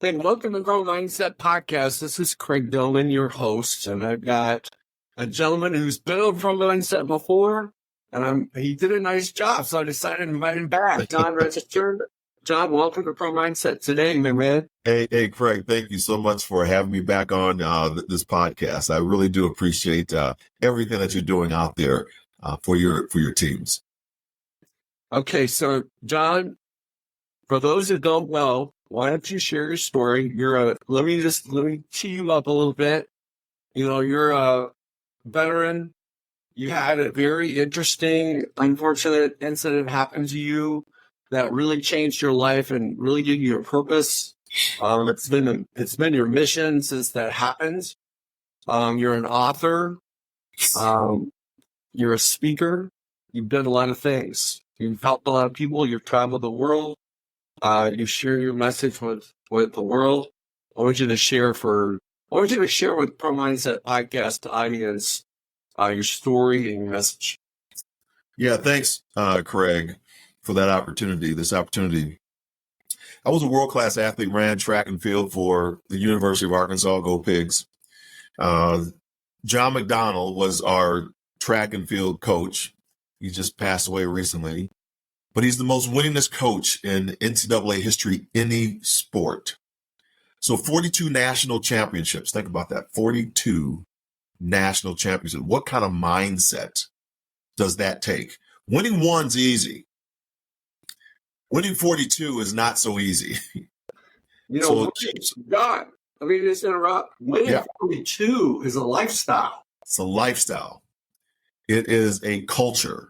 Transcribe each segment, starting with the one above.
Hey, welcome to Grow Mindset Podcast. This is Craig Domann, your host, and I've got a gentleman who's been on Grow Mindset before, and he did a nice job, so I decided to invite him back. John registered. John, welcome to Grow Mindset today, my man. Hey, Craig, thank you so much for having me back on this podcast. I really do appreciate everything that you're doing out there for your teams. Okay, so John, for those that don't know, why don't you share your story? Let me tee you up a little bit. You're a veteran. You had a very interesting, unfortunate incident happen to you that really changed your life and really gave you a purpose. It's been your mission since that happened. You're an author. You're a speaker. You've done a lot of things. You've helped a lot of people. You've traveled the world. You share your message with the world. I want you to share with Pro Mindset Podcast audience your story and your message. Yeah, thanks, Craig, for that opportunity. I was a world-class athlete, ran track and field for the University of Arkansas, Go Pigs. John McDonald was our track and field coach. He just passed away recently. But he's the most winningest coach in NCAA history, any sport. So 42 national championships. Think about that. 42 national championships. What kind of mindset does that take? Winning one's easy. Winning 42 is not so easy. God, I mean, just interrupt. Winning 42 is a lifestyle. It's a lifestyle. It is a culture.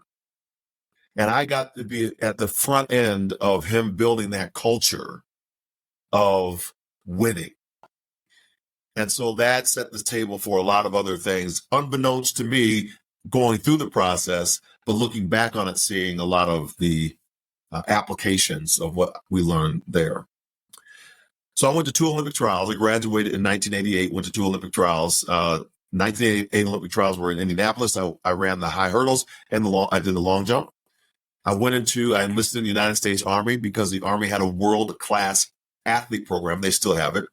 And I got to be at the front end of him building that culture of winning. And so that set the table for a lot of other things, unbeknownst to me going through the process, but looking back on it, seeing a lot of the applications of what we learned there. So I went to 2 Olympic trials. I graduated in 1988, went to 2 Olympic trials. 1988 Olympic trials were in Indianapolis. I ran the high hurdles and I did the long jump. I enlisted in the United States Army because the Army had a world-class athlete program. They still have it.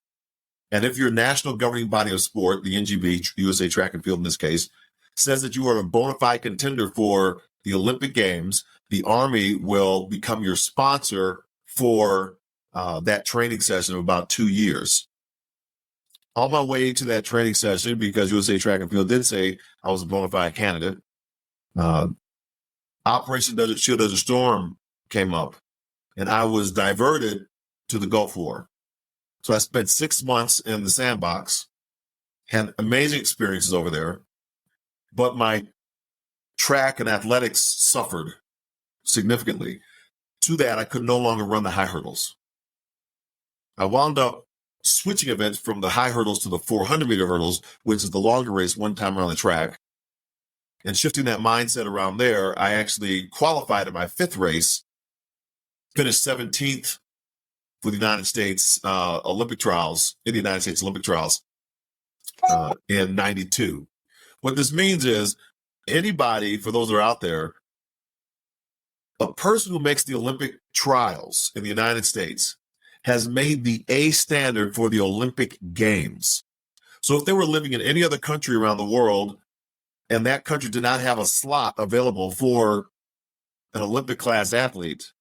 And if your national governing body of sport, the NGB, USA Track and Field in this case, says that you are a bona fide contender for the Olympic Games, the Army will become your sponsor for that training session of about 2 years. On my way to that training session, because USA Track and Field did say I was a bona fide candidate, Operation Shield Desert Storm came up, and I was diverted to the Gulf War. So I spent 6 months in the sandbox, had amazing experiences over there, but my track and athletics suffered significantly. To that, I could no longer run the high hurdles. I wound up switching events from the high hurdles to the 400-meter hurdles, which is the longer race one time around the track. And shifting that mindset around there, I actually qualified in my 5th race, finished 17th for the United States Olympic trials, in the United States Olympic trials in 92. What this means is anybody, for those that are out there, a person who makes the Olympic trials in the United States has made the A standard for the Olympic Games. So if they were living in any other country around the world, and that country did not have a slot available for an Olympic class athlete,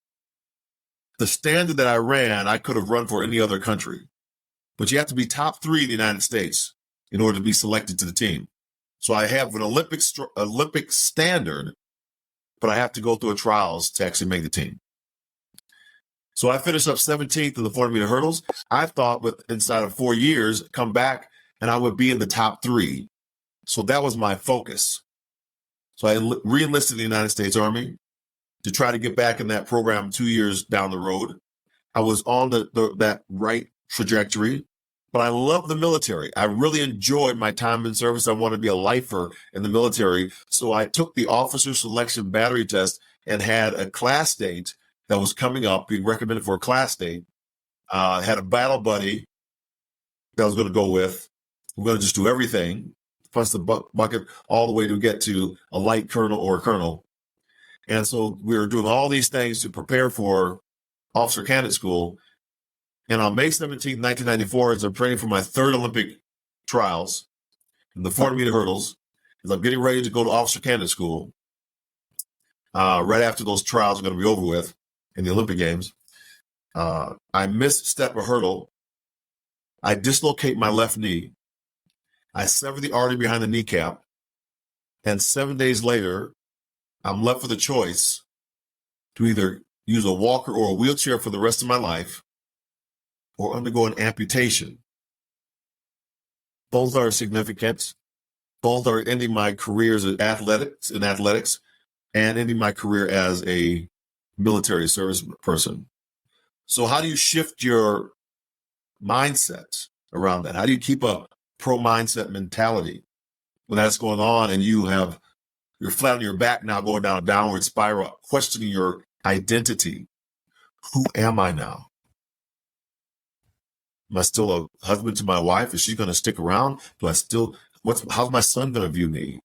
the standard that I ran, I could have run for any other country. But you have to be top 3 in the United States in order to be selected to the team. So I have an Olympic standard, but I have to go through a trials to actually make the team. So I finished up 17th in the 400-meter hurdles. I thought inside of 4 years, come back and I would be in the top 3. So that was my focus. So I re-enlisted in the United States Army to try to get back in that program 2 years down the road. I was on that right trajectory, but I love the military. I really enjoyed my time in service. I wanted to be a lifer in the military. So I took the officer selection battery test and had a class date that was coming up, being recommended for a class date. Had a battle buddy that I was going to go with. We're going to just do everything, plus the bucket all the way to get to a light colonel or a colonel. And so we were doing all these things to prepare for officer candidate school. And on May 17th, 1994, as I'm training for my third Olympic trials in the 400-meter hurdles, as I'm getting ready to go to officer candidate school, right after those trials are going to be over with in the Olympic Games, I misstep a hurdle. I dislocate my left knee. I sever the artery behind the kneecap. And 7 days later, I'm left with a choice to either use a walker or a wheelchair for the rest of my life or undergo an amputation. Both are significant. Both are ending my careers in athletics and ending my career as a military service person. So how do you shift your mindset around that? How do you keep a pro mindset mentality when that's going on and you're flat on your back now going down a downward spiral, questioning your identity? Who am I now? Am I still a husband to my wife? Is she going to stick around? How's my son going to view me?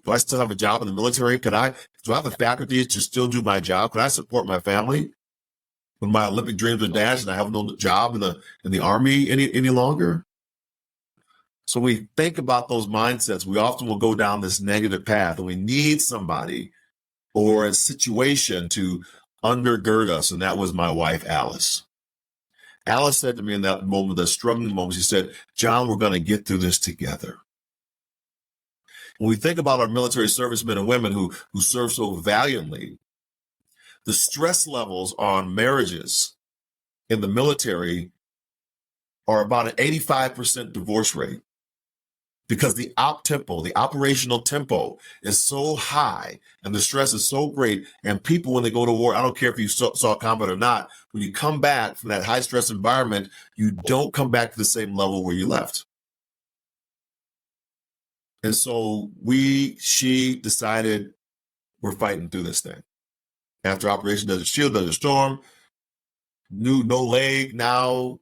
Do I still have a job in the military? Do I have the faculty to still do my job? Can I support my family when my Olympic dreams are dashed and I have no job in the Army any longer? So we think about those mindsets. We often will go down this negative path, and we need somebody or a situation to undergird us. And that was my wife, Alice. Alice said to me in that moment, the struggling moment, she said, "John, we're going to get through this together." When we think about our military servicemen and women who serve so valiantly, the stress levels on marriages in the military are about an 85% divorce rate because the operational tempo is so high and the stress is so great. And people, when they go to war, I don't care if you saw combat or not, when you come back from that high stress environment, you don't come back to the same level where you left. And so she decided we're fighting through this thing. After Operation Desert Shield, Desert Storm, no leg now.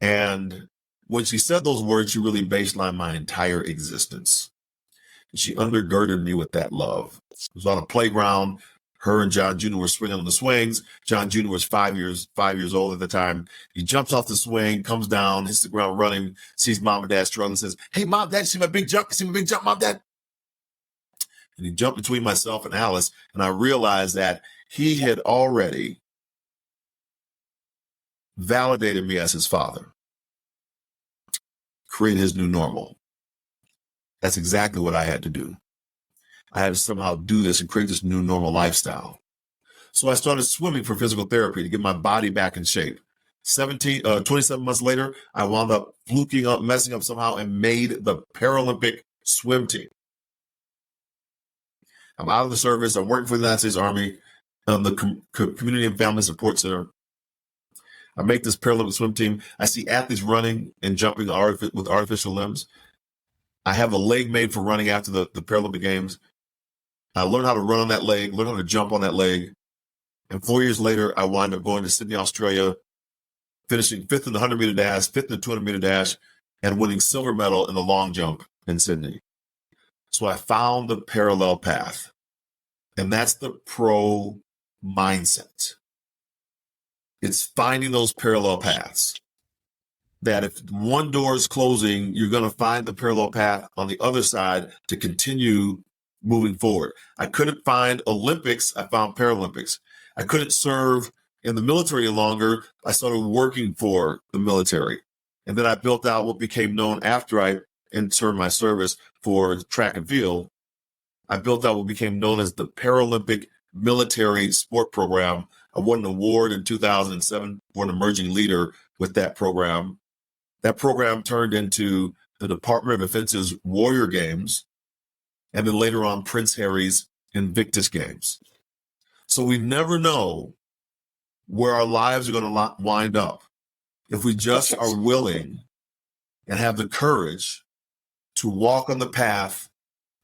And when she said those words, she really baselined my entire existence. And she undergirded me with that love. It was on a playground. Her and John Jr. were swinging on the swings. John Jr. was 5 years old at the time. He jumps off the swing, comes down, hits the ground running, sees mom and dad struggling, says, "Hey, mom, dad, see my big jump? See my big jump, mom, dad?" And he jumped between myself and Alice, and I realized that he had already validated me as his father, create his new normal. That's exactly what I had to do. I had to somehow do this and create this new normal lifestyle. So I started swimming for physical therapy to get my body back in shape. 27 months later, I wound up fluking up, messing up somehow, and made the Paralympic swim team. I'm out of the service. I'm working for the United States Army, the Community and Family Support Center. I make this Paralympic swim team. I see athletes running and jumping with artificial limbs. I have a leg made for running after the Paralympic Games. I learned how to run on that leg, learned how to jump on that leg. And 4 years later, I wound up going to Sydney, Australia, finishing fifth in the 100-meter dash, fifth in the 200-meter dash, and winning silver medal in the long jump in Sydney. So I found the parallel path. And that's the pro mindset. It's finding those parallel paths. That if one door is closing, you're going to find the parallel path on the other side to continue moving forward. I couldn't find Olympics. I found Paralympics. I couldn't serve in the military longer. I started working for the military. And then I built out what became known after I entered my service for track and field. I built out what became known as the Paralympic Military Sport Program. I won an award in 2007 for an emerging leader with that program. That program turned into the Department of Defense's Warrior Games, and then later on Prince Harry's Invictus Games. So we never know where our lives are going to wind up if we just are willing and have the courage to walk on the path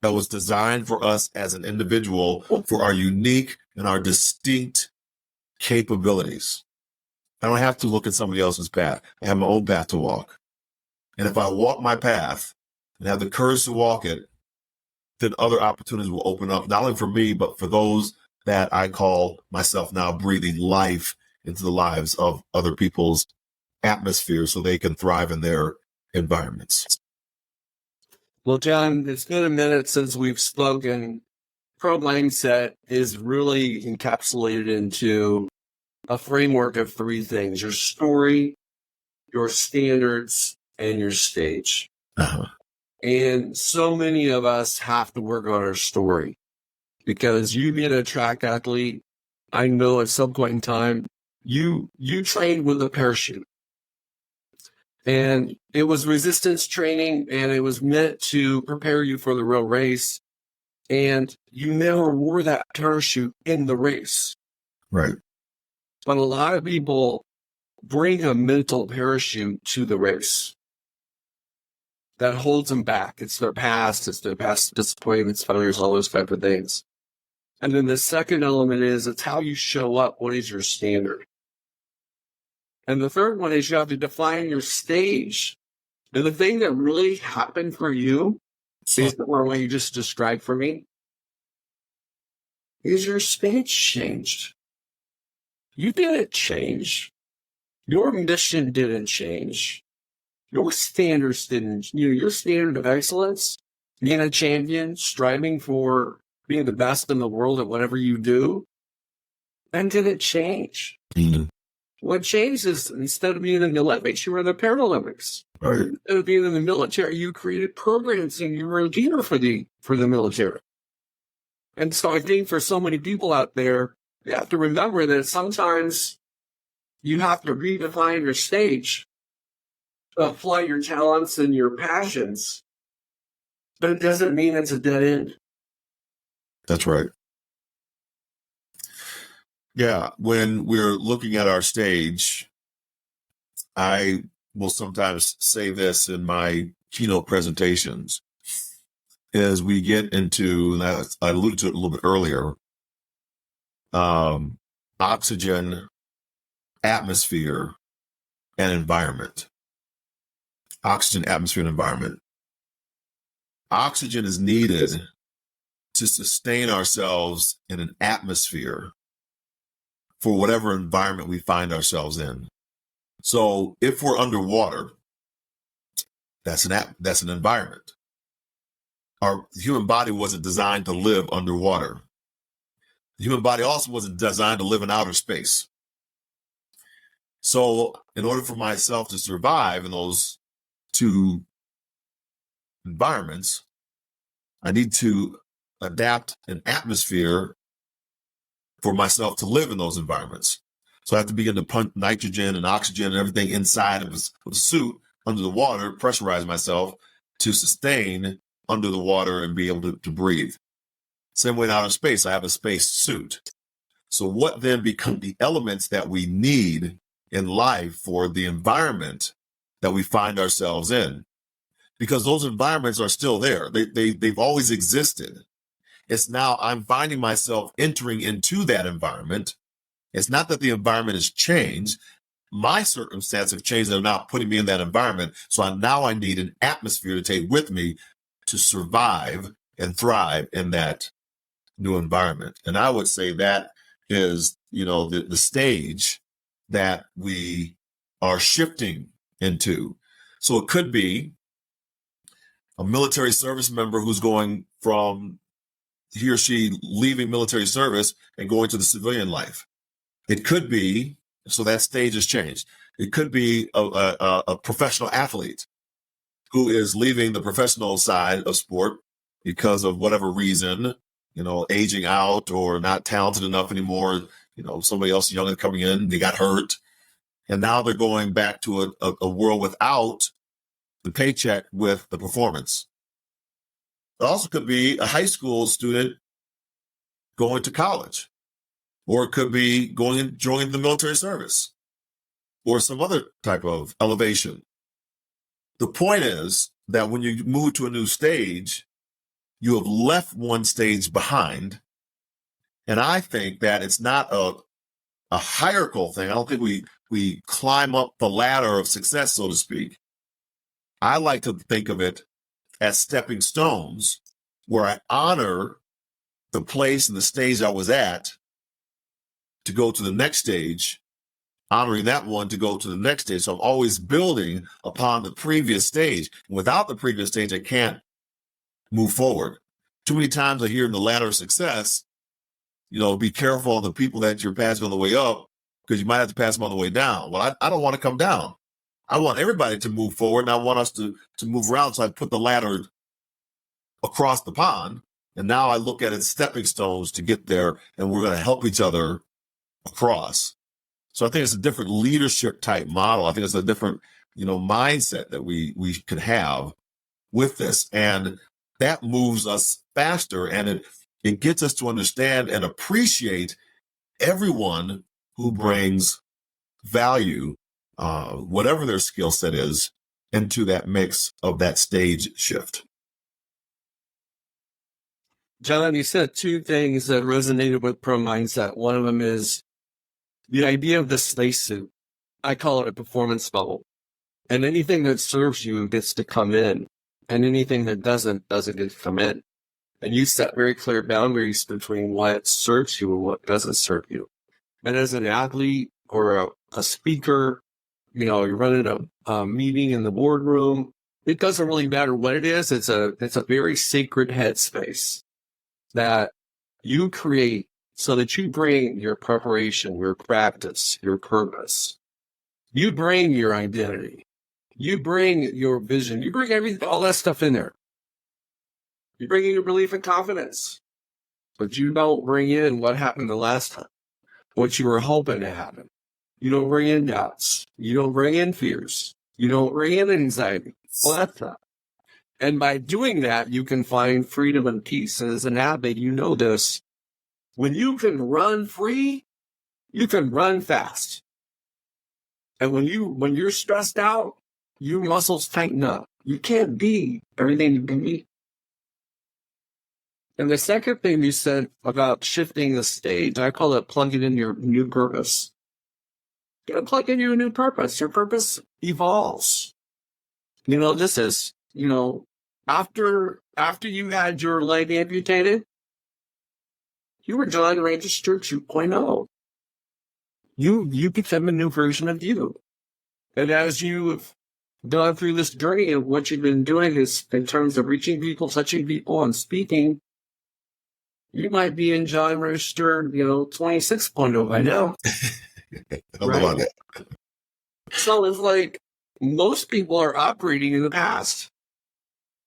that was designed for us as an individual for our unique and our distinct capabilities. I don't have to look at somebody else's path. I have my own path to walk. And if I walk my path and have the courage to walk it, then other opportunities will open up, not only for me, but for those that I call myself now breathing life into the lives of other people's atmosphere so they can thrive in their environments. Well, John, it's been a minute since we've spoken. Pro mindset is really encapsulated into a framework of three things: your story, your standards, and your stage. Uh-huh. And so many of us have to work on our story, because you being a track athlete, I know at some point in time, you trained with a parachute. And it was resistance training, and it was meant to prepare you for the real race. And you never wore that parachute in the race. Right. But a lot of people bring a mental parachute to the race that holds them back. It's their past disappointments, failures, all those type of things. And then the second element is it's how you show up. What is your standard? And the third one is you have to define your stage. And the thing that really happened for you, based on what you just described for me, is your stage changed. You didn't change. Your mission didn't change. Your standards didn't. Your standard of excellence, being a champion, striving for being the best in the world at whatever you do, that didn't change. Mm-hmm. What changed is, instead of being in the Olympics, you were in the Paralympics. Right. Instead of being in the military, you created programs and you were a leader for the military. And so I think for so many people out there, you have to remember that sometimes you have to redefine your stage, apply your talents and your passions, but it doesn't mean it's a dead end. That's right. Yeah, when we're looking at our stage, I will sometimes say this in my keynote presentations, as we get into, and I alluded to it a little bit earlier, oxygen, atmosphere, and environment. Oxygen, atmosphere, and environment. Oxygen is needed to sustain ourselves in an atmosphere for whatever environment we find ourselves in. So if we're underwater, that's an environment. Our human body wasn't designed to live underwater. The human body also wasn't designed to live in outer space. So in order for myself to survive in those two environments, I need to adapt an atmosphere for myself to live in those environments. So I have to begin to pump nitrogen and oxygen and everything inside of the suit under the water, pressurize myself to sustain under the water and be able to breathe. Same way in outer space, I have a space suit. So what then become the elements that we need in life for the environment that we find ourselves in? Because those environments are still there. They've always existed. It's now I'm finding myself entering into that environment. It's not that the environment has changed. My circumstances have changed. They're now putting me in that environment. So I need an atmosphere to take with me to survive and thrive in that new environment. And I would say that is, the stage that we are shifting into. So it could be a military service member who's going from he or she leaving military service and going to the civilian life. It could be, so that stage has changed. It could be a professional athlete who is leaving the professional side of sport because of whatever reason, aging out or not talented enough anymore. Somebody else younger coming in, they got hurt. And now they're going back to a world without the paycheck with the performance. It also could be a high school student going to college, or it could be going and joining the military service or some other type of elevation. The point is that when you move to a new stage, you have left one stage behind. And I think that it's not a hierarchical thing. I don't think we climb up the ladder of success, so to speak. I like to think of it as stepping stones where I honor the place and the stage I was at to go to the next stage honoring that one to go to the next stage. So I'm always building upon the previous stage. Without the previous stage, I can't move forward. Too many times I hear in the ladder of success, be careful of the people that you're passing on the way up, because you might have to pass them on the way down. Well, I don't want to come down. I want everybody to move forward, and I want us to move around. So I put the ladder across the pond, and now I look at it stepping stones to get there, and we're going to help each other across. So I think it's a different leadership type model. I think it's a different, mindset that we could have with this. And that moves us faster, and it gets us to understand and appreciate everyone who brings value, whatever their skill set is, into that mix of that stage shift. John, you said two things that resonated with Pro Mindset. One of them is the idea of the spacesuit. I call it a performance bubble. And anything that serves you gets to come in, and anything that doesn't get to come in. And you set very clear boundaries between what serves you and what doesn't serve you. And as an athlete or a speaker, you're running a meeting in the boardroom, it doesn't really matter what it is. It's a very sacred headspace that you create so that you bring your preparation, your practice, your purpose. You bring your identity. You bring your vision. You bring everything, all that stuff in there. You bring in your belief and confidence. But you don't bring in what happened the last time, what you were hoping to happen. You don't bring in doubts. You don't bring in fears. You don't bring in anxiety. All that stuff. And by doing that, you can find freedom and peace. And as an athlete, you know this. When you can run free, you can run fast. And when you're stressed out, your muscles tighten up. You can't be everything you can be. And the second thing you said about shifting the stage, I call it plugging in your new purpose. You gotta plug in your new purpose. Your purpose evolves. This is, after you had your leg amputated, you were John Register 2.0. You become a new version of you. And as you've gone through this journey of what you've been doing is in terms of reaching people, touching people, and speaking, you might be in John Register, 26.0 by now. Right? So it's like most people are operating in the past.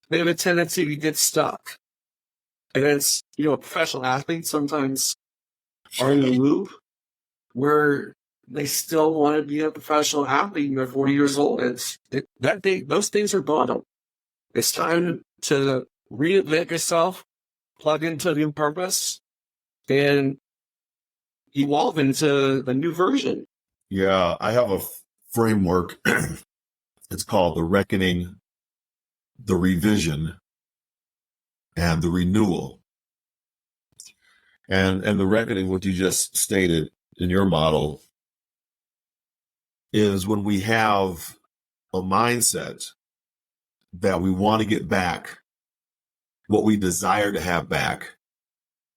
They have a tendency to get stuck. And it's, professional athletes sometimes are in a loop where they still want to be a professional athlete and they're 40 years old. Those things are gone. It's time to reinvent yourself, plug into a new purpose, and evolve into the new version. Yeah, I have a framework. It's called the reckoning, the revision, and the renewal. And the reckoning, what you just stated in your model, is when we have a mindset that we want to get back what we desire to have back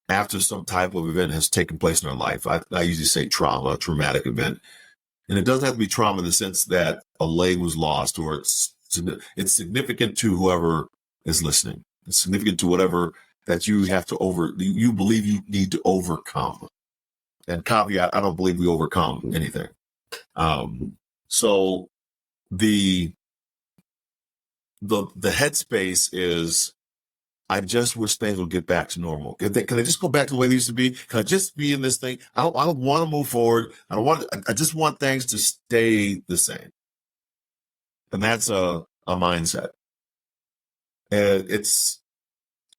after some type of event has taken place in our life. I usually say trauma, a traumatic event. And it doesn't have to be trauma in the sense that a leg was lost, or it's significant to whoever is listening. It's significant to whatever that you have to you believe you need to overcome. And caveat, I don't believe we overcome anything. So the headspace is, I just wish things will get back to normal. Can they just go back to the way they used to be? Can I just be in this thing? I don't want to move forward. I just want things to stay the same. And that's a mindset. And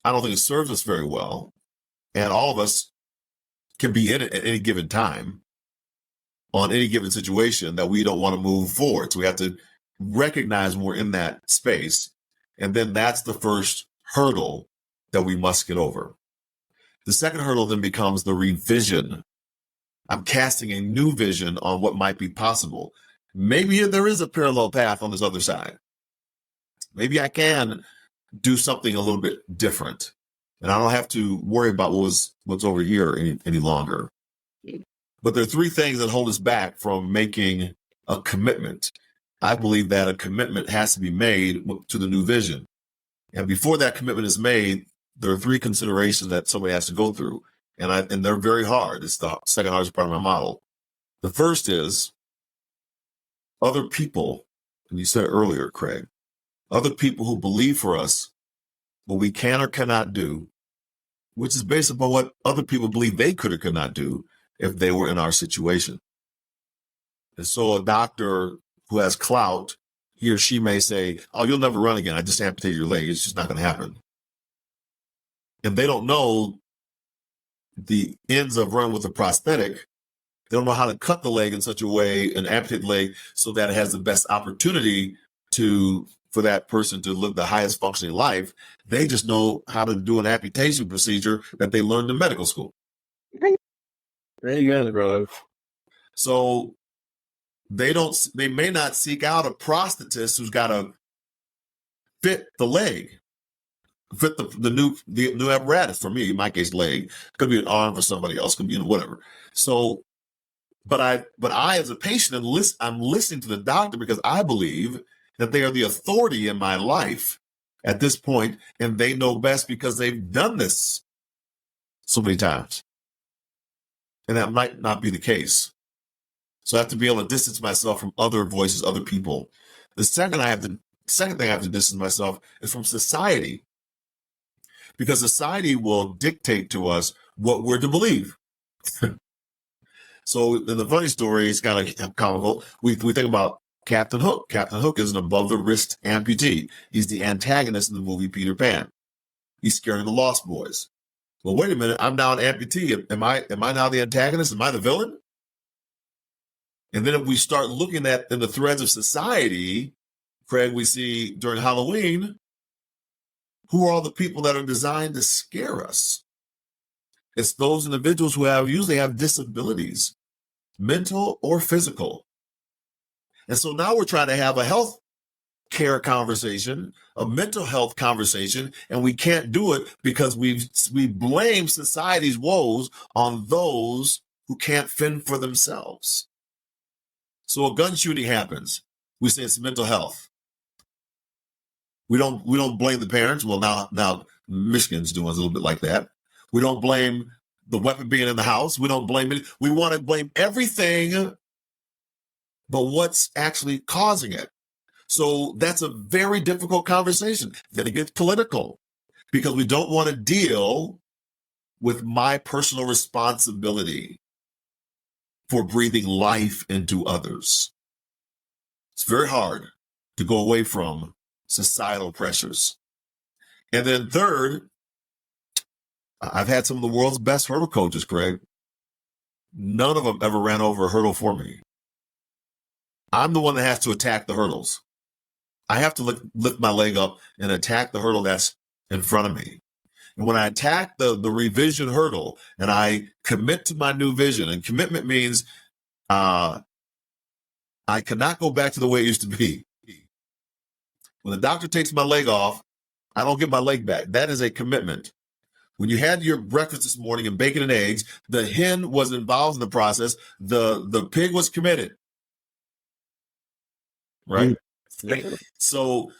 I don't think it serves us very well. And all of us can be in it at any given time on any given situation that we don't want to move forward. So we have to recognize when we're in that space. And then that's the first hurdle that we must get over. The second hurdle then becomes the revision. I'm casting a new vision on what might be possible. Maybe there is a parallel path on this other side. Maybe I can do something a little bit different, and I don't have to worry about what's over here any longer. But there are three things that hold us back from making a commitment. I believe that a commitment has to be made to the new vision. And before that commitment is made, there are three considerations that somebody has to go through. And they're very hard. It's the second hardest part of my model. The first is other people, and you said it earlier, Craig, other people who believe for us what we can or cannot do, which is based upon what other people believe they could or could not do if they were in our situation. And so a doctor who has clout, he or she may say, oh, you'll never run again. I just amputated your leg. It's just not going to happen. And they don't know the ins of running with a prosthetic. They don't know how to cut the leg in such a way, an amputated leg, so that it has the best opportunity for that person to live the highest functioning life. They just know how to do an amputation procedure that they learned in medical school. There you go, bro. So they may not seek out a prosthetist who's got to fit the leg, fit the new apparatus. For me, in my case, leg. Could be an arm for somebody else, could be whatever. So, but I as a patient, I'm listening to the doctor because I believe that they are the authority in my life at this point, and they know best because they've done this so many times. And that might not be the case. So I have to be able to distance myself from other voices, other people. The second thing I have to distance myself is from society, because society will dictate to us what we're to believe. So in the funny story, it's kind of comical. We think about Captain Hook. Captain Hook is an above the wrist amputee. He's the antagonist in the movie Peter Pan. He's scaring the Lost Boys. Well, wait a minute. I'm now an amputee. Am I now the antagonist? Am I the villain? And then if we start looking at in the threads of society, Craig, we see during Halloween, who are all the people that are designed to scare us? It's those individuals who usually have disabilities, mental or physical. And so now we're trying to have a health care conversation, a mental health conversation, and we can't do it because we blame society's woes on those who can't fend for themselves. So a gun shooting happens. We say it's mental health. We don't blame the parents. Well, now Michigan's doing a little bit like that. We don't blame the weapon being in the house. We don't blame it. We want to blame everything but what's actually causing it. So that's a very difficult conversation. Then it gets political because we don't want to deal with my personal responsibility for breathing life into others. It's very hard to go away from societal pressures. And then third, I've had some of the world's best hurdle coaches, Craig. None of them ever ran over a hurdle for me. I'm the one that has to attack the hurdles. I have to lift my leg up and attack the hurdle that's in front of me. And when I attack the revision hurdle and I commit to my new vision, and commitment means I cannot go back to the way it used to be. When the doctor takes my leg off, I don't get my leg back. That is a commitment. When you had your breakfast this morning and bacon and eggs, the hen was involved in the process. The pig was committed. Right? So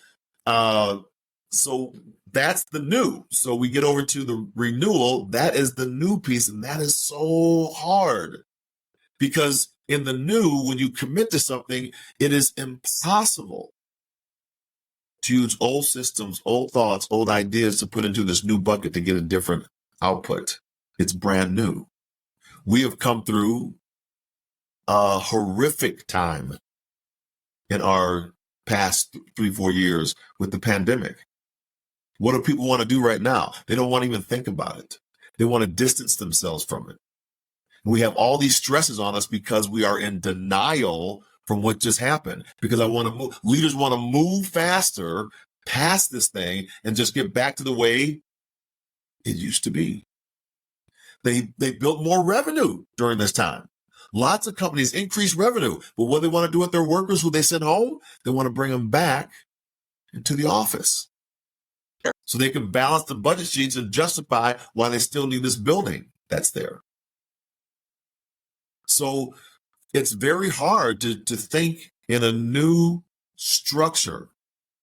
that's the new. So we get over to the renewal. That is the new piece. And that is so hard because in the new, when you commit to something, it is impossible to use old systems, old thoughts, old ideas to put into this new bucket to get a different output. It's brand new. We have come through a horrific time in our past 3-4 years with the pandemic. What do people want to do right now? They don't want to even think about it. They want to distance themselves from it. We have all these stresses on us because we are in denial from what just happened. Because leaders want to move faster past this thing and just get back to the way it used to be. They built more revenue during this time. Lots of companies increase revenue, but what they want to do with their workers who they send home, they want to bring them back into the office so they can balance the budget sheets and justify why they still need this building that's there. So it's very hard to think in a new structure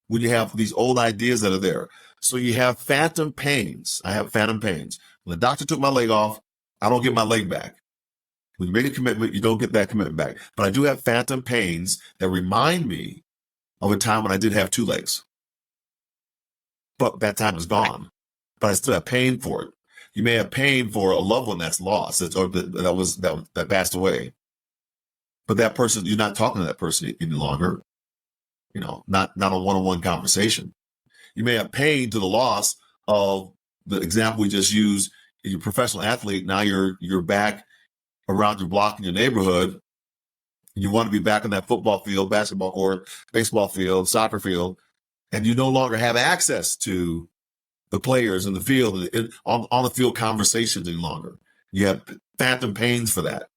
when you have these old ideas that are there. So you have phantom pains. I have phantom pains. When the doctor took my leg off, I don't get my leg back. When you make a commitment, you don't get that commitment back. But I do have phantom pains that remind me of a time when I did have two legs. But that time is gone. But I still have pain for it. You may have pain for a loved one that's lost or that passed away. But that person, you're not talking to that person any longer. Not a one-on-one conversation. You may have pain to the loss of the example we just used. You're a professional athlete. Now you're back around your block in your neighborhood. You want to be back in that football field, basketball court, baseball field, soccer field, and you no longer have access to the players in the field, on the field conversations any longer. You have phantom pains for that.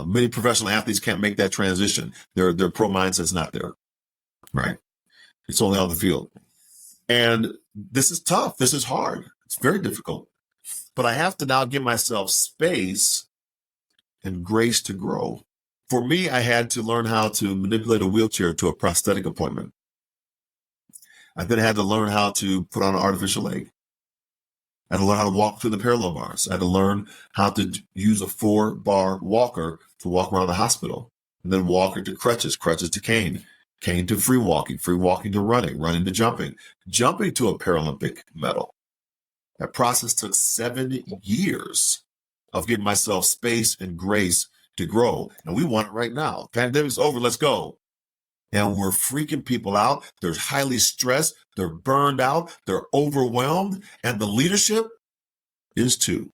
Many professional athletes can't make that transition. Their pro mindset's not there, right? It's only on the field. And this is tough. This is hard. It's very difficult. But I have to now give myself space and grace to grow. For me, I had to learn how to manipulate a wheelchair to a prosthetic appointment. I then had to learn how to put on an artificial leg. I had to learn how to walk through the parallel bars. I had to learn how to use a 4-bar walker to walk around the hospital. And then walker to crutches to cane to free walking to running to jumping to a Paralympic medal. That process took 7 years of giving myself space and grace to grow. And we want it right now. Pandemic's over, let's go. And we're freaking people out. They're highly stressed. They're burned out. They're overwhelmed. And the leadership is too.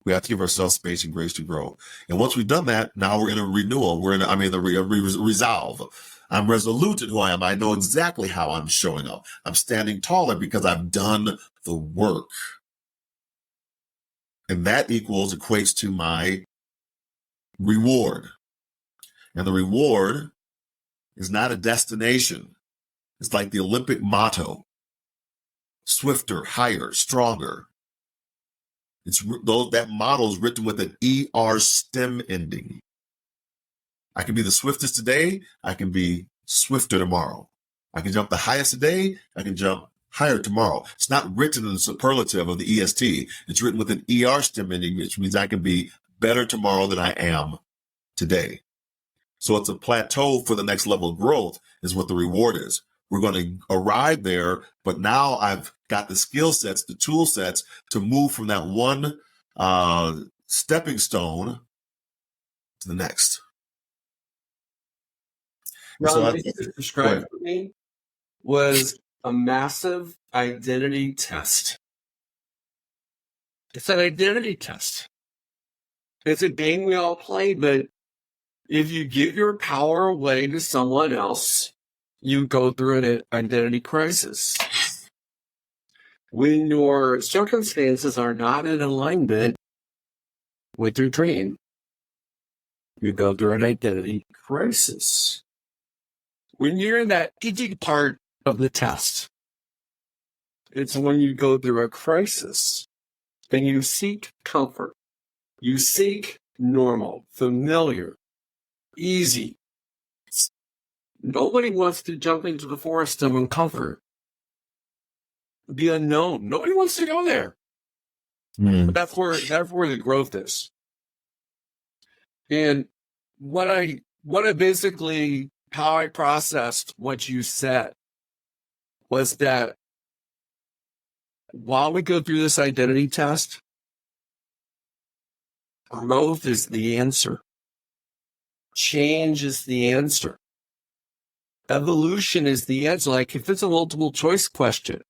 We have to give ourselves space and grace to grow. And once we've done that, now we're in a renewal. We're in the resolve. I'm resolute in who I am. I know exactly how I'm showing up. I'm standing taller because I've done the work. And that equates to my reward. And the reward is not a destination. It's like the Olympic motto: swifter, higher, stronger. That motto is written with an ER stem ending. I can be the swiftest today. I can be swifter tomorrow. I can jump the highest today. I can jump higher tomorrow. It's not written in the superlative of the EST. It's written with an ER stem ending, which means I can be better tomorrow than I am today. So it's a plateau for the next level of growth is what the reward is. We're going to arrive there, but now I've got the skill sets, the tool sets to move from that one stepping stone to the next. Ron, what you described for me was a massive identity test. It's an identity test. It's a game we all play, but if you give your power away to someone else, you go through an identity crisis. When your circumstances are not in alignment with your dream, you go through an identity crisis. When you're in that easy part of the test, it's when you go through a crisis and you seek comfort. You seek normal, familiar, easy. Nobody wants to jump into the forest of uncomfort. The unknown. Nobody wants to go there. But that's where the growth is. And how I processed what you said was that while we go through this identity test, growth is the answer. Change is the answer. Evolution is the answer. Like if it's a multiple choice question,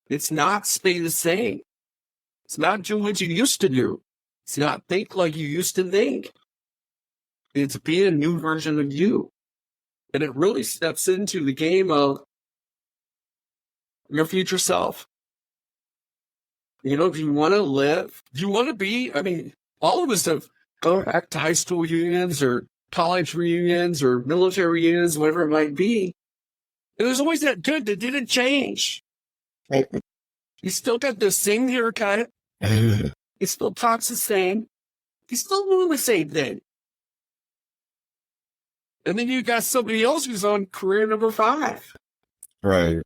it's not stay the same. It's not do what you used to do. It's not think like you used to think. It's be a new version of you. And it really steps into the game of your future self. You know, if you want to live, do you want to be, all of us have gone back to high school reunions or college reunions or military reunions, whatever it might be. And there's always that dude that didn't change. You still got the same haircut. He still talks the same. He's still doing the same thing. And then you got somebody else who's on career number 5. Right.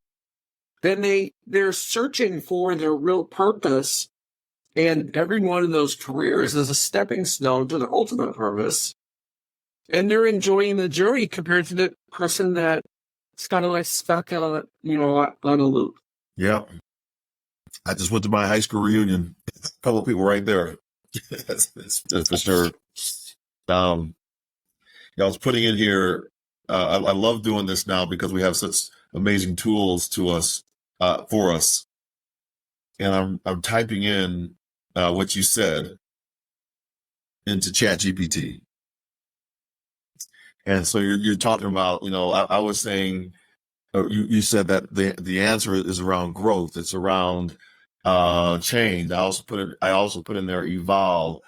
Then they're searching for their real purpose. And every one of those careers is a stepping stone to their ultimate purpose. And they're enjoying the journey compared to the person that's kind of like stuck on a loop. Yeah. I just went to my high school reunion. A couple of people right there. that's for sure. I was putting in here. I love doing this now because we have such amazing tools for us. And I'm typing in what you said into ChatGPT. And so you're talking about, I was saying, you said that the answer is around growth. It's around change. I also put in there evolve,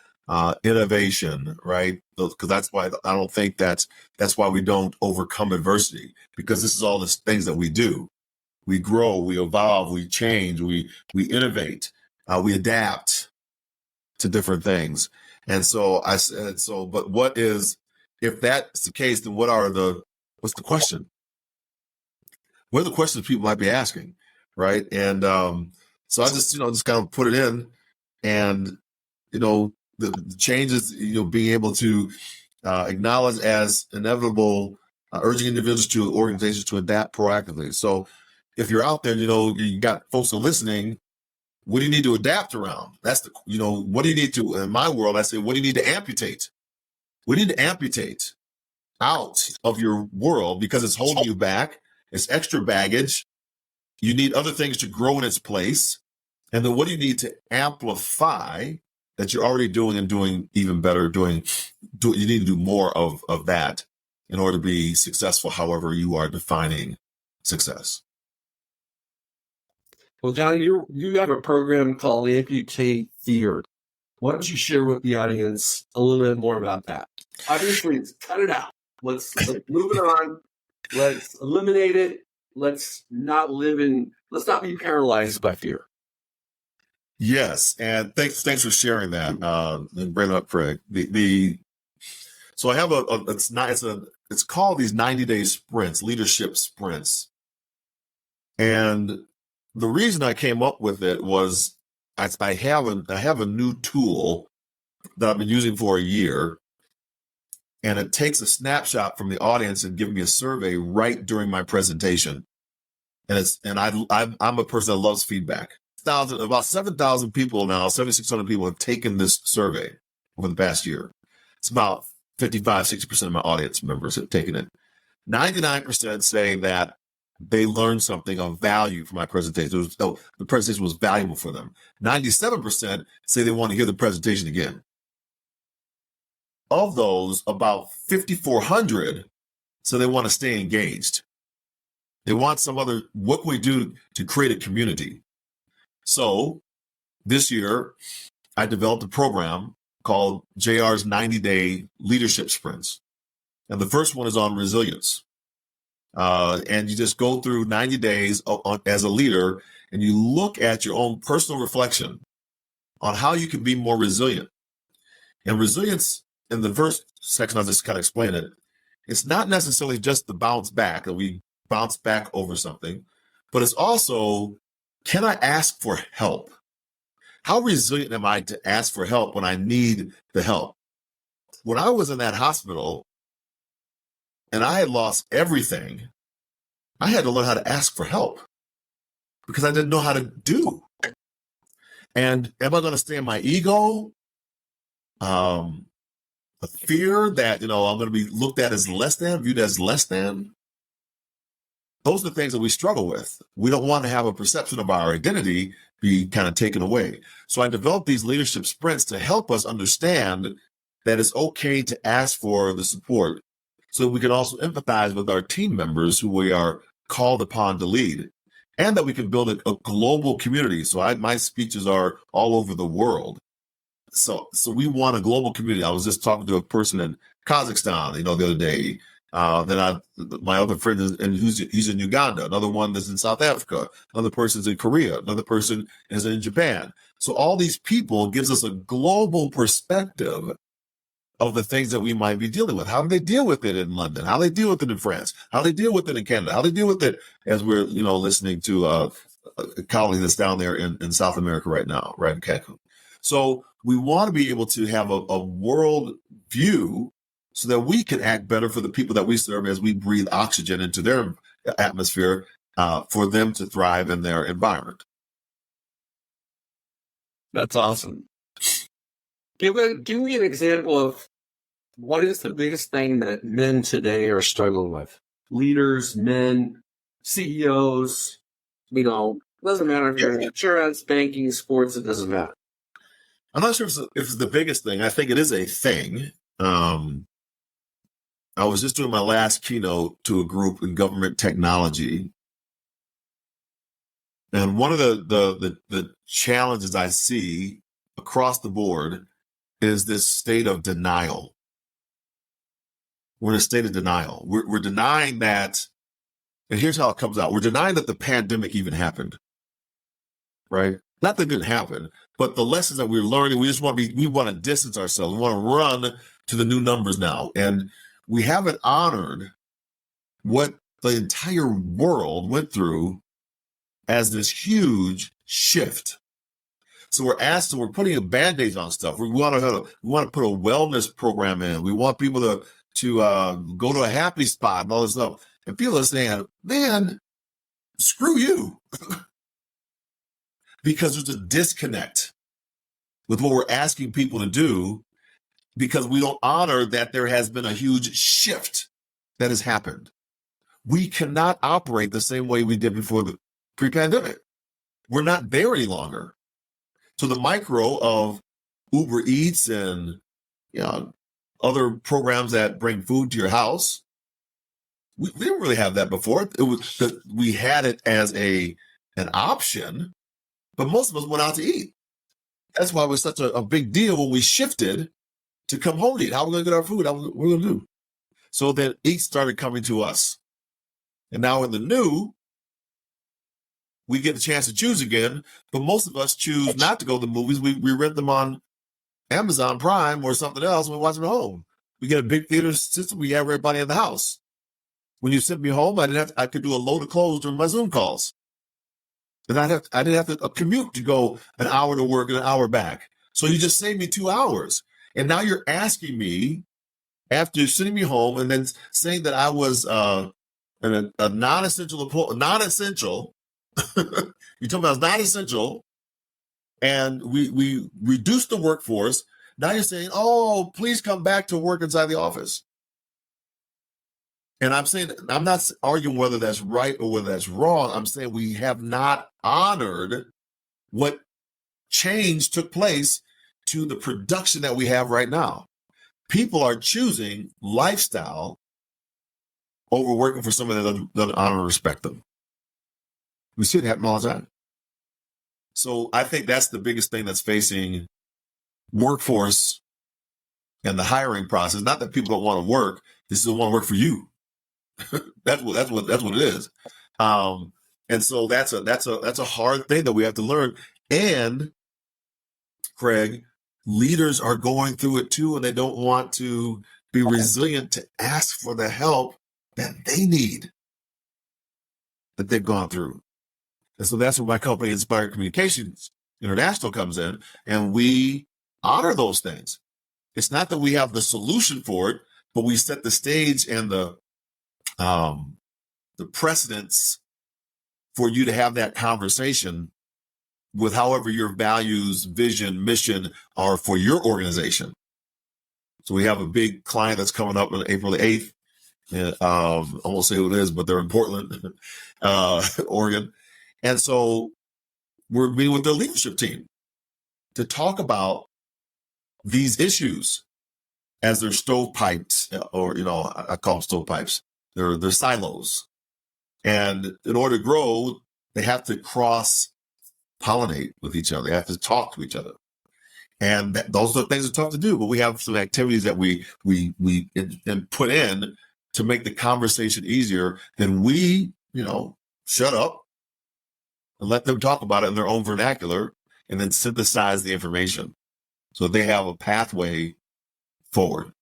innovation, right? Because that's why I don't think that's why we don't overcome adversity, because this is all the things that we do. We grow, we evolve, we change, we innovate, we adapt to different things. And so I said, but if that's the case, then what's the question? What are the questions people might be asking, right? And so I just kind of put it in, and the changes, being able to acknowledge as inevitable, urging individuals to organizations to adapt proactively. So if you're out there, you got folks who are listening, what do you need to adapt around? That's what do you need to, in my world, I say, what do you need to amputate? We need to amputate out of your world because it's holding you back. It's extra baggage. You need other things to grow in its place. And then what do you need to amplify that you're already doing and doing even better? You need to do more of that in order to be successful, however you are defining success. Well, John, you have a program called Amputate Fear. Why don't you share with the audience a little bit more about that? Obviously, cut it out. Let's move it on. Let's eliminate it. Let's not be paralyzed by fear. Yes, and thanks for sharing that and bringing up, Craig. So I have it's called these 90-day sprints, leadership sprints, and the reason I came up with it was I have a new tool that I've been using for a year, and it takes a snapshot from the audience and gives me a survey right during my presentation. And I'm a person that loves feedback. About 7,000 people now, 7,600 people have taken this survey over the past year. It's about 55-60% of my audience members have taken it. 99% say that they learned something of value from my presentation. The presentation was valuable for them. 97% say they want to hear the presentation again. Of those, about 5,400 so they want to stay engaged. They want what can we do to create a community? So this year, I developed a program called JR's 90-day leadership sprints. And the first one is on resilience. And you just go through 90 days as a leader, and you look at your own personal reflection on how you can be more resilient. And resilience, in the first section, I'll just kind of explain it. It's not necessarily just the bounce back, that we bounce back over something, but it's also, can I ask for help? How resilient am I to ask for help when I need the help? When I was in that hospital and I had lost everything, I had to learn how to ask for help because I didn't know how to do. And am I going to stay in my ego? A fear that, I'm going to be looked at as less than, viewed as less than. Those are the things that we struggle with. We don't want to have a perception of our identity be kind of taken away. So I developed these leadership sprints to help us understand that it's okay to ask for the support so we can also empathize with our team members who we are called upon to lead, and that we can build a global community. So my speeches are all over the world. So we want a global community. I was just talking to a person in Kazakhstan, the other day. My other friend he's in Uganda. Another one that's in South Africa. Another person's in Korea. Another person is in Japan. So all these people gives us a global perspective of the things that we might be dealing with. How do they deal with it in London? How do they deal with it in France? How do they deal with it in Canada? How do they deal with it as we're, listening to a colleague that's down there in South America right now, right in Cancun. So we want to be able to have a world view so that we can act better for the people that we serve as we breathe oxygen into their atmosphere for them to thrive in their environment. That's awesome. Give me an example of what is the biggest thing that men today are struggling with? Leaders, men, CEOs, doesn't matter if you're in insurance, banking, sports, it doesn't matter. I'm not sure if it's the biggest thing. I think it is a thing. I was just doing my last keynote to a group in government technology. And one of the challenges I see across the board is this state of denial. We're in a state of denial. We're denying that, and here's how it comes out. We're denying that the pandemic even happened, right? Not that it didn't happen, but the lessons that we're learning, we want to distance ourselves. We want to run to the new numbers now. And we haven't honored what the entire world went through as this huge shift. So we're putting a band-aid on stuff. We want to put a wellness program in. We want people to go to a happy spot and all this stuff. And people are saying, man, screw you. Because there's a disconnect with what we're asking people to do because we don't honor that there has been a huge shift that has happened. We cannot operate the same way we did before the pre-pandemic. We're not there any longer. So the micro of Uber Eats and other programs that bring food to your house, we didn't really have that before. We had it as an option, but most of us went out to eat. That's why it was such a big deal when we shifted to come home to eat. How are we going to get our food? What are we going to do? So then Eats started coming to us. And now in the new, we get a chance to choose again, but most of us choose not to go to the movies. We rent them on Amazon Prime or something else, and we watch them at home. We get a big theater system. We have everybody in the house. When you sent me home, I could do a load of clothes during my Zoom calls. And I didn't have to commute to go an hour to work and an hour back. So you just saved me 2 hours. And now you're asking me, after sending me home and then saying that I was a non-essential, you told me I was not essential, and we reduced the workforce. Now you're saying, oh, please come back to work inside the office. And I'm saying, I'm not arguing whether that's right or whether that's wrong. I'm saying we have not honored what change took place to the production that we have right now. People are choosing lifestyle over working for somebody that doesn't honor and respect them. We see it happen all the time. So I think that's the biggest thing that's facing workforce and the hiring process. Not that people don't want to work; they still want to work for you. That's what it is. And so that's a hard thing that we have to learn. And Craig, leaders are going through it too, and they don't want to be resilient to ask for the help that they need, that they've gone through. And so that's where my company, Inspired Communications International, comes in, and we honor those things. It's not that we have the solution for it, but we set the stage and the precedence for you to have that conversation with however your values, vision, mission are for your organization. So we have a big client that's coming up on April the 8th. I won't say who it is, but they're in Portland, Oregon. And so we're meeting with their leadership team to talk about these issues as they're stovepipes, or, I call them stovepipes. They're silos. And in order to grow, they have to cross-pollinate with each other. They have to talk to each other. And those are the things we're taught to do. But we have some activities that we put in to make the conversation easier than we, shut up and let them talk about it in their own vernacular and then synthesize the information so they have a pathway forward.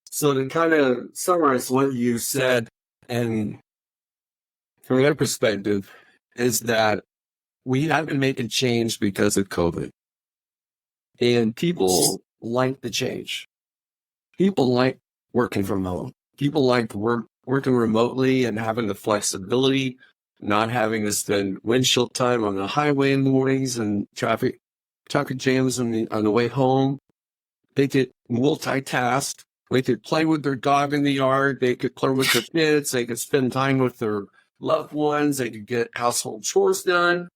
So to kind of summarize what you said, and from their perspective, is that we haven't made a change because of COVID. And people like the change. People like working from home. People like working remotely and having the flexibility, not having to spend windshield time on the highway in the mornings and traffic jams on the way home. They could multitask. They could play with their dog in the yard. They could play with their kids. They could spend time with their loved ones. They could get household chores done.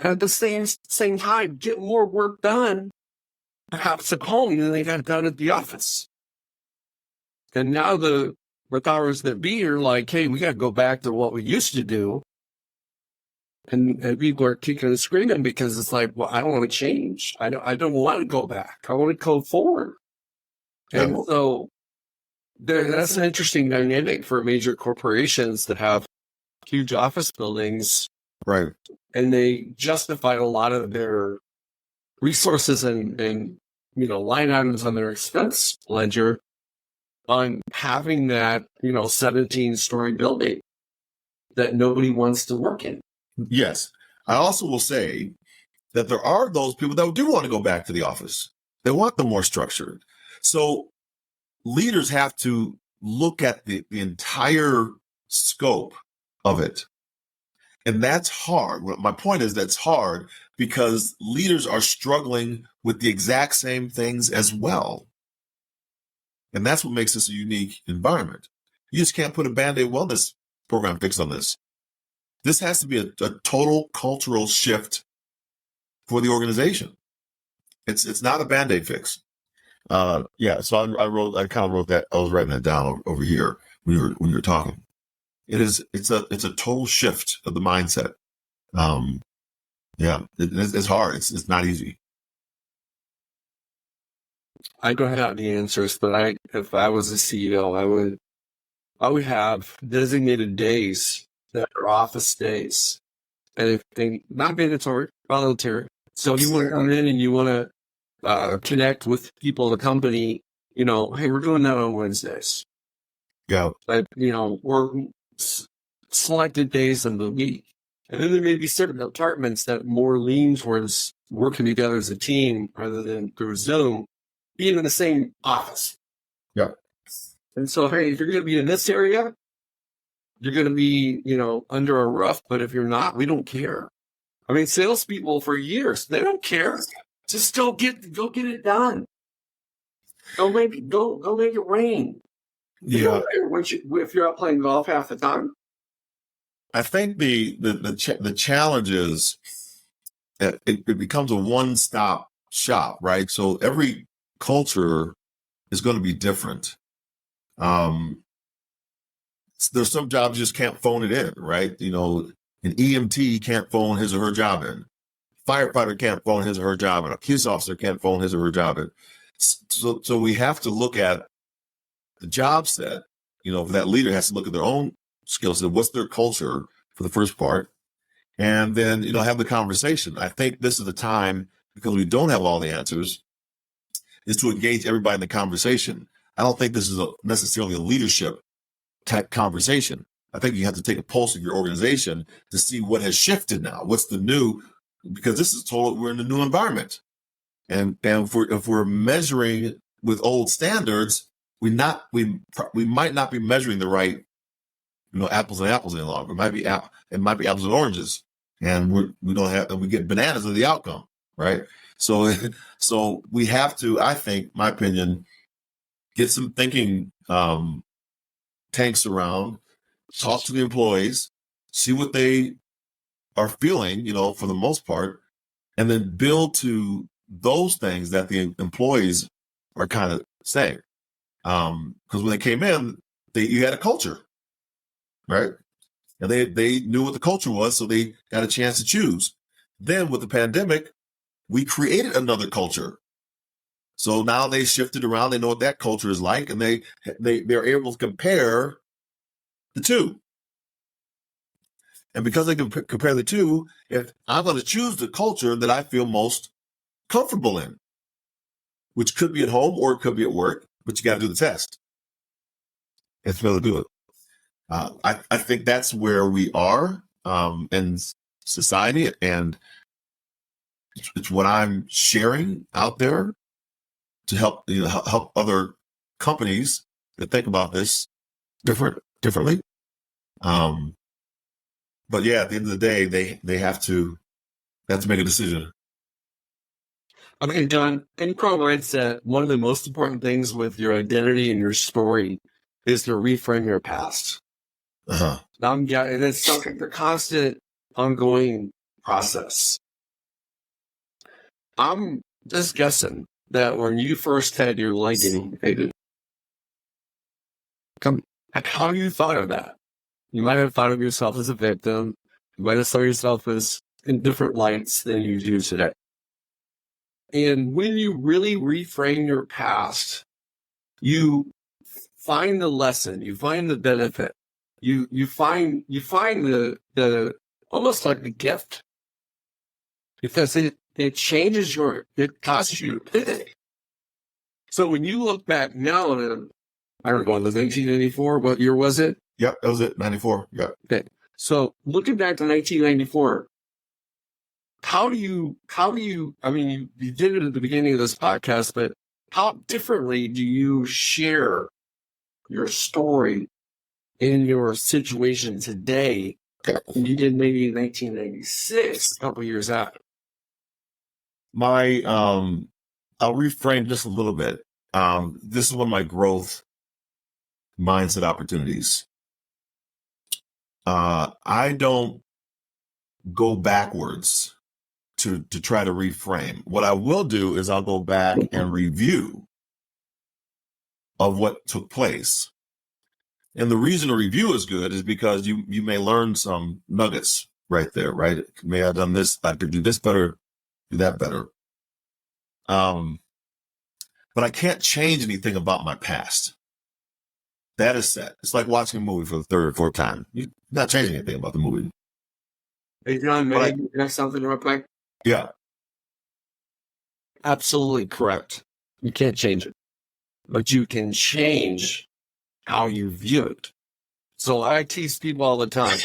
At the same time, get more work done, perhaps at home, than they got done at the office. And now the powers that be are like, hey, we got to go back to what we used to do. And people are kicking and screaming because it's like, well, I don't want to change. I don't want to go back. I want to go forward. And so that's an interesting dynamic for major corporations that have huge office buildings. Right. And they justified a lot of their resources and line items on their expense ledger on having that, 17-story building that nobody wants to work in. Yes. I also will say that there are those people that do want to go back to the office. They want them more structured. So leaders have to look at the entire scope of it. And that's hard. My point is that's hard because leaders are struggling with the exact same things as well. And that's what makes this a unique environment. You just can't put a Band-Aid wellness program fix on this. This has to be a total cultural shift for the organization. It's not a Band-Aid fix. So I kind of wrote that. I was writing that down over here when you were talking. It's a total shift of the mindset. It's hard. It's not easy. I don't have the answers, but if I was a CEO, I would have designated days that are office days, and if they not mandatory, voluntary. So if you want to come in and you want to connect with people in the company, hey, we're doing that on Wednesdays. Yeah. But we're selected days of the week. And then there may be certain departments that more lean towards working together as a team rather than through Zoom, being in the same office. Yeah. And so, hey, if you're going to be in this area, you're going to be, under a roof. But if you're not, we don't care. I mean, salespeople for years, they don't care. Just go get it done. Go make it rain. Yeah. If you're out playing golf half the time. I think the challenge is that it becomes a one-stop shop, right? So every culture is going to be different. There's some jobs you just can't phone it in, right? An EMT can't phone his or her job in. Firefighter can't phone his or her job in. A police officer can't phone his or her job in. So we have to look at the job set. That leader has to look at their own skill set. What's their culture for the first part? And then, have the conversation. I think this is the time, because we don't have all the answers, is to engage everybody in the conversation. I don't think this is necessarily a leadership type conversation. I think you have to take a pulse of your organization to see what has shifted now. What's the new? Because this is we're in a new environment. And if we're measuring with old standards, we might not be measuring the right, apples and apples any longer. It might be apples and oranges, and we get bananas as the outcome, right? So we have to, I think, my opinion, get some thinking tanks around, talk to the employees, see what they are feeling, for the most part, and then build to those things that the employees are kind of saying. Because when they came in, you had a culture, right? And they knew what the culture was, so they got a chance to choose. Then with the pandemic, we created another culture. So now they shifted around. They know what that culture is like, and they're able to compare the two. And because they can compare the two, if I'm going to choose the culture that I feel most comfortable in, which could be at home or it could be at work, but you got to do the test. It's really good. I think that's where we are in society, and it's what I'm sharing out there to help help other companies that think about this differently. But yeah, at the end of the day, they have to make a decision. I mean, John, in progress, one of the most important things with your identity and your story is to reframe your past. Uh-huh. Yeah, and it's something, the constant, ongoing process. I'm just guessing that when you first had your leg amputated, how you thought of that? You might have thought of yourself as a victim. You might have saw yourself as in different lights than you do today. And when you really reframe your past, you find the lesson, you find the benefit, you find the almost like a gift, because it changes it causes you to pivot. So when you look back now, I don't know, it was 1994. What year was it? Yep, that was it, 94. Yep. Okay. So looking back to 1994, how do you, I mean, you did it at the beginning of this podcast, but how differently do you share your story in your situation today than you did maybe in 1996, a couple years after? I'll reframe just a little bit. This is one of my growth mindset opportunities. I don't go backwards to try to reframe. What I will do is I'll go back and review of what took place. And the reason a review is good is because you may learn some nuggets right there, right? May I have done this, I could do this better, do that better. But I can't change anything about my past. That is set. It's like watching a movie for the third or fourth time. You're not changing anything about the movie. Hey, John, may I ask something real quick? Yeah. Absolutely correct. You can't change it, but you can change how you view it. So I tease people all the time,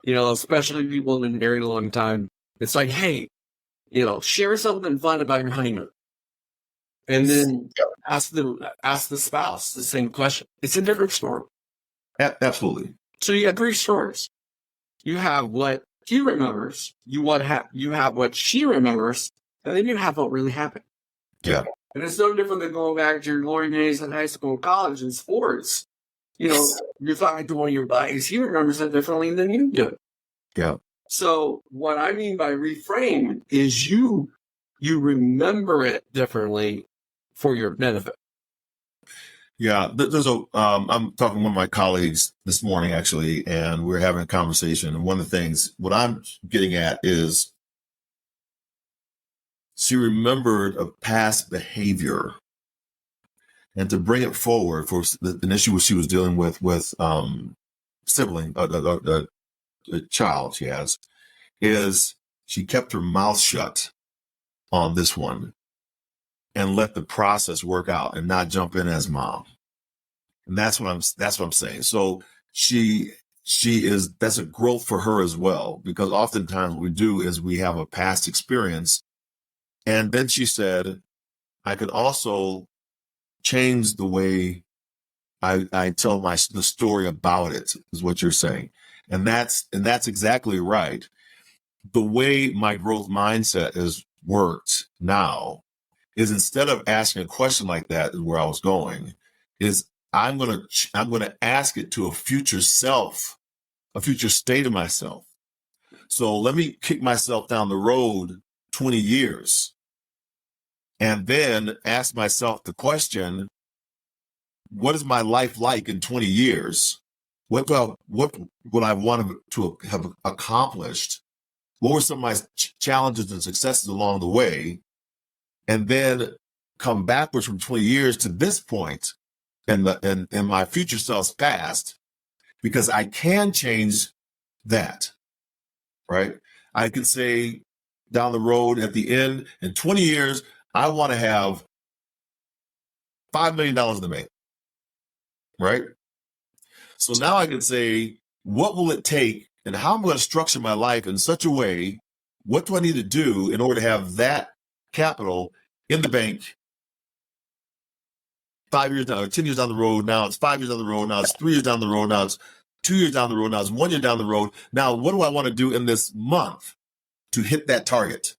especially people in a very long time. It's like, hey, share something fun about your honeymoon. And then ask the spouse the same question. It's a different story. Absolutely. So you have three stories. You have what he remembers, you have what she remembers, and then you have what really happened. Yeah. And it's no different than going back to your glory days in high school, college, and sports. You're talking to one of your buddies, he remembers it differently than you do. Yeah. So what I mean by reframe is you remember it differently for your benefit. Yeah, there's I'm talking to one of my colleagues this morning, actually, and we're having a conversation. And one of the things, what I'm getting at is she remembered a past behavior and to bring it forward for an issue she was dealing with sibling, a child she has, is she kept her mouth shut on this one and let the process work out and not jump in as mom. And that's what I'm saying. So that's a growth for her as well, because oftentimes what we do is we have a past experience. And then she said, I could also change the way I tell the story about it, is what you're saying. And that's exactly right. The way my growth mindset has worked now is, instead of asking a question like that, is where I was going, is I'm going to ask it to a future self, a future state of myself. So let me kick myself down the road 20 years and then ask myself the question, what is my life like in 20 years? What would I want to have accomplished? What were some of my challenges and successes along the way? And then come backwards from 20 years to this point in my future self's past, because I can change that, right? I can say down the road at the end, in 20 years, I want to have $5 million in the bank, right? So now I can say, what will it take and how I'm going to structure my life in such a way? What do I need to do in order to have that capital in the bank 5 years down, or 10 years down the road? Now it's 5 years down the road. Now it's 3 years down the road. Now it's 2 years down the road. Now it's 1 year down the road. Now, what do I want to do in this month to hit that target?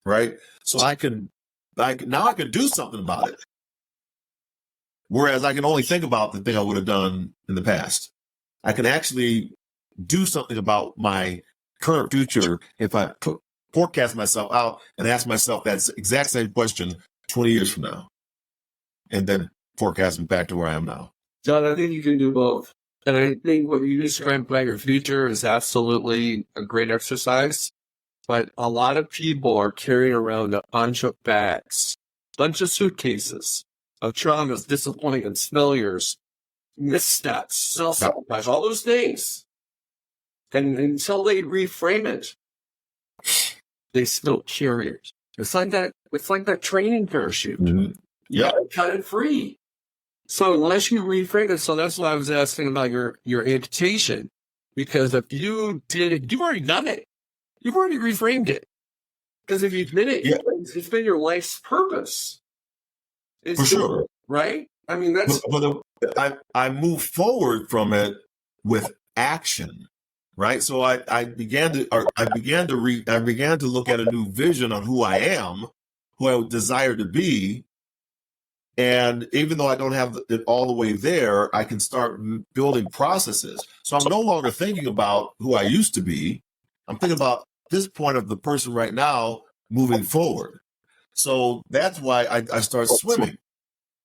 Right? So I can do something about it. Whereas I can only think about the thing I would have done in the past. I can actually do something about my current future if I forecast myself out and ask myself that exact same question 20 years from now, and then forecasting back to where I am now. John, I think you can do both. And I think what you described about your future is absolutely a great exercise. But a lot of people are carrying around a bunch of bags, bunch of suitcases of traumas, disappointments, failures, missteps, self-sabotage, all those things. And until they reframe it, they still carry it. It's like that training parachute. Mm-hmm. Yeah. Cut it free. So unless you reframe it, so that's why I was asking about your amputation. Because if you did it, you've already done it. You've already reframed it. Because if you did it, it's been your life's purpose. For sure. Right? I mean, that's... But I move forward from it with action, right? So I began to look at a new vision on who I am, who I desire to be. And even though I don't have it all the way there, I can start building processes. So I'm no longer thinking about who I used to be. I'm thinking about this point of the person right now moving forward. So that's why I start swimming.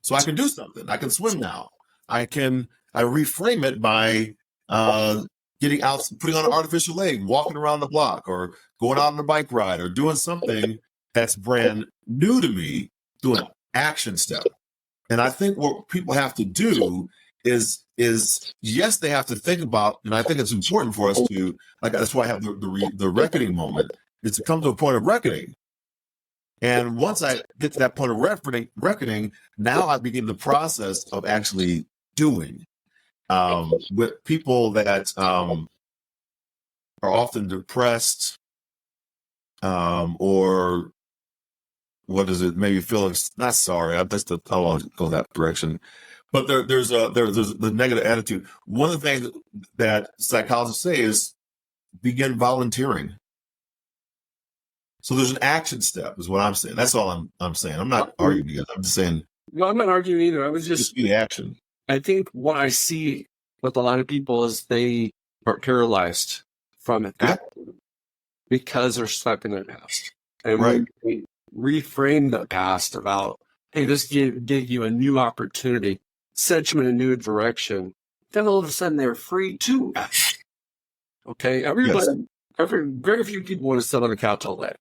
So I can do something. I can swim now. I reframe it by getting out, putting on an artificial leg, walking around the block, or going out on a bike ride, or doing something that's brand new to me, doing an action step. And I think what people have to do is yes, they have to think about, and I think it's important for us to, like, that's why I have the reckoning moment, is to come to a point of reckoning. And once I get to that point of reckoning, now I begin the process of actually doing. With people that are often depressed, or what is it? Maybe feeling not sorry. I don't want to go that direction. But there's the negative attitude. One of the things that psychologists say is begin volunteering. So there's an action step, is what I'm saying. That's all I'm saying. I'm not arguing together. I'm just saying. No, I'm not arguing either. I was just the action. I think what I see with a lot of people is they are paralyzed from it because they're stuck in their past. And right. We reframe the past about, hey, this gave you a new opportunity, set you in a new direction. Then all of a sudden they're free too. Okay, very few people want to sit on the couch all day.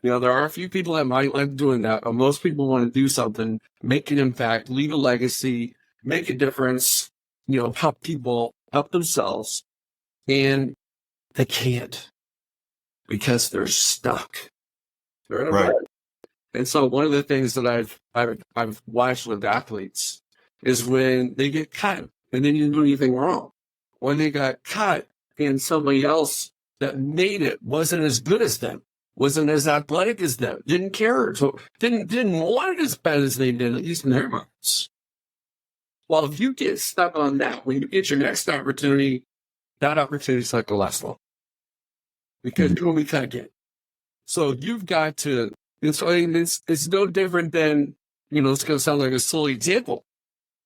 You know, there are a few people that might like doing that, but most people want to do something, make an impact, leave a legacy, make a difference, you know, help people, help themselves. And they can't because they're stuck. They're in a rut. And so one of the things that I've watched with athletes is when they get cut and they didn't do anything wrong. When they got cut and somebody else that made it wasn't as good as them, wasn't as athletic as them, didn't care, so didn't want it as bad as they did, at least in their minds. Well, if you get stuck on that, when you get your next opportunity, that opportunity's not going to last long. Because you'll be cut again. So you've got to, it's no different than, you know, it's going to sound like a silly example.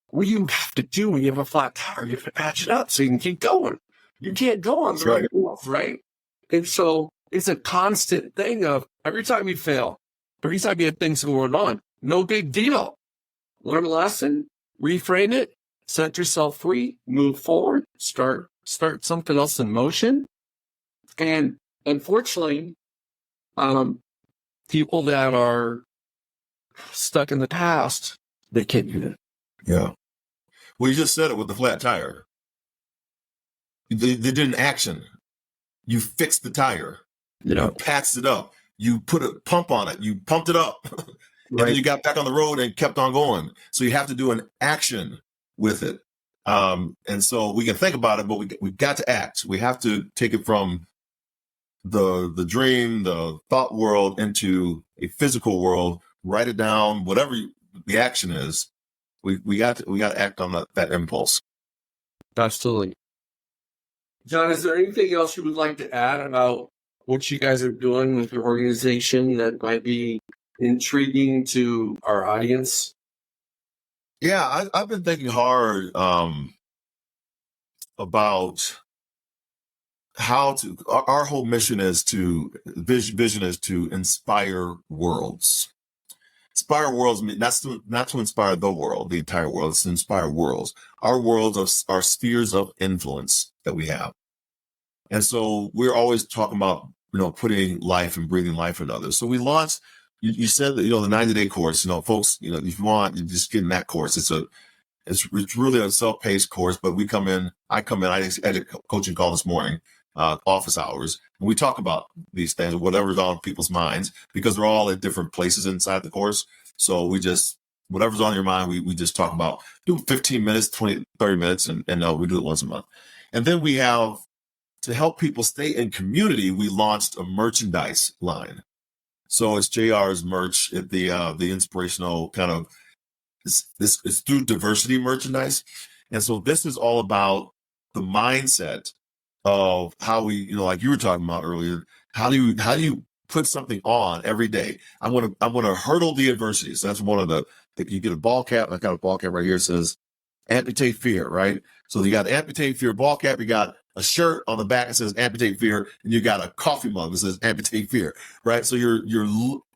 What you have to do when you have a flat tire, you have to patch it up so you can keep going. You can't go on the right wheels, right? And so it's a constant thing of every time you fail, every time you have things going on, no big deal. Learn a lesson, reframe it, set yourself free, move forward, start something else in motion. And unfortunately, people that are stuck in the past, they can't do that. Yeah. Well, you just said it with the flat tire. They did an action. You fixed the tire. Yeah. You patched it up. You put a pump on it. You pumped it up. And then you got back on the road and kept on going. So you have to do an action with it. And so we can think about it, but we've got to act. We have to take it from the dream, the thought world into a physical world, write it down, whatever the action is. We got to act on that impulse. Absolutely. John, is there anything else you would like to add about what you guys are doing with your organization that might be intriguing to our audience? Yeah, I've been thinking hard about how to. Our whole mission is vision is to inspire worlds. Inspire worlds, not to inspire the world, the entire world. It's to inspire worlds. Our worlds are spheres of influence that we have. And so we're always talking about, putting life and breathing life into others. So we launched, you said that, the 90-day course, folks, if you want, you just get in that course. It's really a self-paced course, but I had a coaching call this morning, office hours, and we talk about these things, whatever's on people's minds, because they're all at different places inside the course. So whatever's on your mind, we just talk about, do 15 minutes, 20, 30 minutes, and we do it once a month. And then we have, to help people stay in community, we launched a merchandise line. So it's JR's merch, the inspirational kind of, it's through diversity merchandise. And so this is all about the mindset of how we, like you were talking about earlier, how do you put something on every day? I'm going to hurdle the adversity. So that's one of you get a ball cap. I got a ball cap right here. It says amputate fear, right? So you got amputate fear ball cap. You got a shirt on the back that says amputate fear, and you got a coffee mug that says amputate fear, right? So you're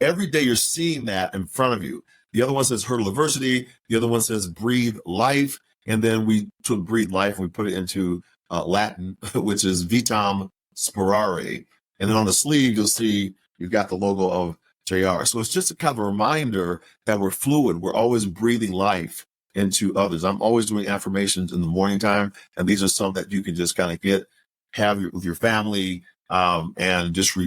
every day you're seeing that in front of you. The other one says hurdle adversity. The other one says breathe life. And then we took breathe life and we put it into Latin, which is vitam spirare. And then on the sleeve, you'll see you've got the logo of JR. So it's just a kind of a reminder that we're fluid. We're always breathing life into others. I'm always doing affirmations in the morning time. And these are some that you can just kind of have with your family, and just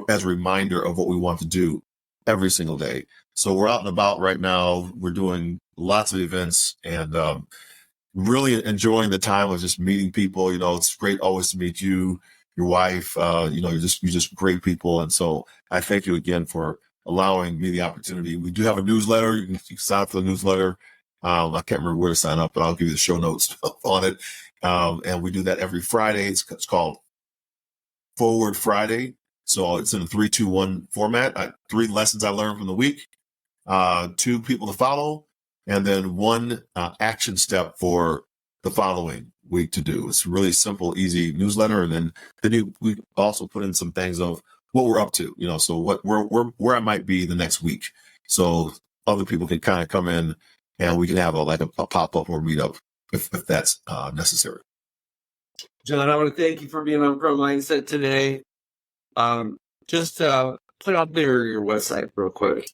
as a reminder of what we want to do every single day. So we're out and about right now. We're doing lots of events and really enjoying the time of just meeting people. It's great always to meet you, your wife. You're just great people. And so I thank you again for allowing me the opportunity. We do have a newsletter. You can sign up for the newsletter. I can't remember where to sign up, but I'll give you the show notes on it. And we do that every Friday. It's called Forward Friday. So it's in a 3-2-1 format. 3 lessons I learned from the week, 2 people to follow, and then 1 action step for the following week to do. It's a really simple, easy newsletter. And then we also put in some things of what we're up to, so where I might be the next week. So other people can kind of come in and we can have a pop-up or meet-up if that's necessary. John, I want to thank you for being on Pro Mindset today. Just put out there your website real quick.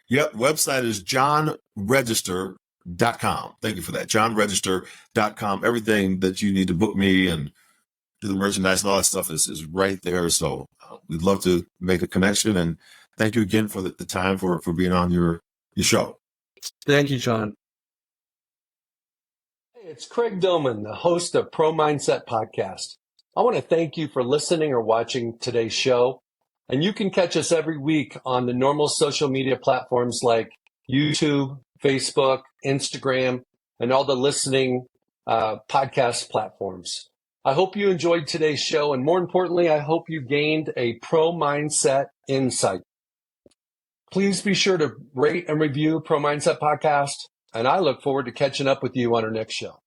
Yep, website is johnregister.com. Thank you for that. johnregister.com. Everything that you need to book me and do the merchandise and all that stuff is right there. So we'd love to make a connection. And thank you again for the time for being on your show. Thank you, John. Hey, it's Craig Domann, the host of Pro Mindset Podcast. I want to thank you for listening or watching today's show. And you can catch us every week on the normal social media platforms like YouTube, Facebook, Instagram, and all the listening podcast platforms. I hope you enjoyed today's show. And more importantly, I hope you gained a pro mindset insight. Please be sure to rate and review Pro Mindset Podcast. And I look forward to catching up with you on our next show.